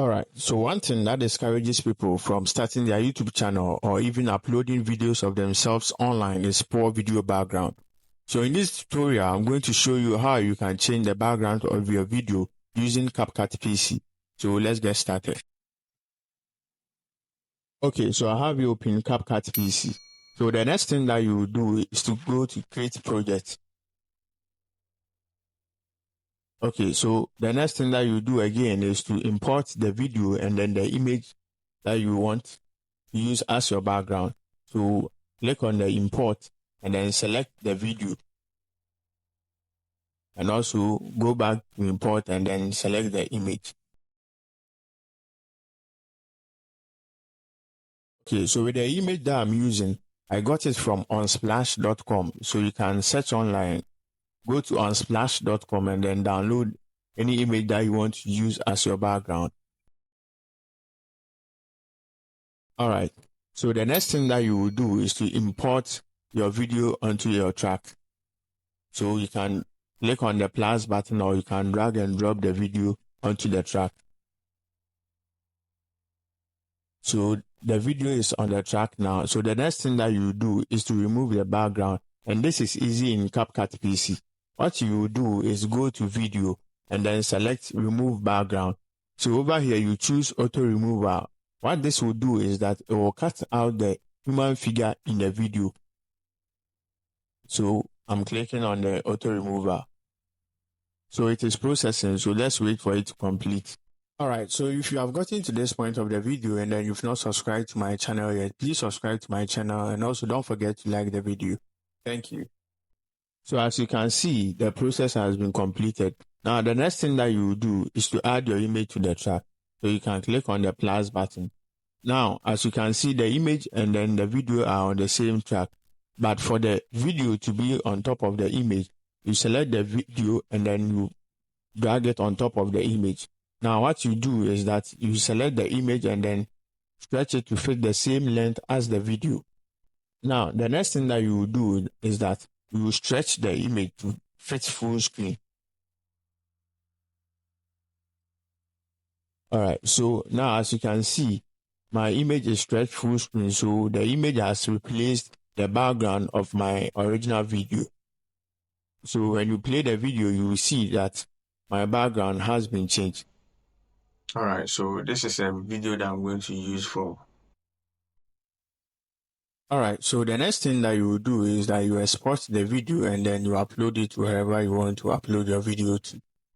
Alright, so one thing that discourages people from starting their YouTube channel or even uploading videos of themselves online is poor video background. So in this tutorial, I'm going to show you how you can change the background of your video using CapCut PC. So let's get started. Okay, so I have you open CapCut PC. So the next thing that you will do is to go to create project. Okay, so the next thing that you do again is to import the video and then the image that you want to use as your background. So click on the import and then select the video. And also go back to import and then select the image. Okay, so with the image that I'm using, I got it from unsplash.com. So you can search online, go to unsplash.com and then download any image that you want to use as your background. Alright, so the next thing that you will do is to import your video onto your track. So you can click on the plus button or you can drag and drop the video onto the track. So the video is on the track now. So the next thing that you do is to remove the background. And this is easy in CapCut PC. What you will do is go to video and then select remove background. So over here you choose auto removal. What this will do is that it will cut out the human figure in the video. So I'm clicking on the auto remover. So it is processing. So let's wait for it to complete. Alright, so if you have gotten to this point of the video and then you've not subscribed to my channel yet, please subscribe to my channel and also don't forget to like the video. Thank you. So as you can see, the process has been completed. Now the next thing that you will do is to add your image to the track. So you can click on the plus button. Now, as you can see, the image and then the video are on the same track. But for the video to be on top of the image, you select the video and then you drag it on top of the image. Now what you do is that you select the image and then stretch it to fit the same length as the video. Now the next thing that you will do is that you will stretch the image to fit full screen. Alright, so now as you can see, my image is stretched full screen, so the image has replaced the background of my original video. So when you play the video, you will see that my background has been changed. Alright, so this is a video that I'm going to use for. Alright, so the next thing that you will do is that you export the video and then you upload it wherever you want to upload your video to.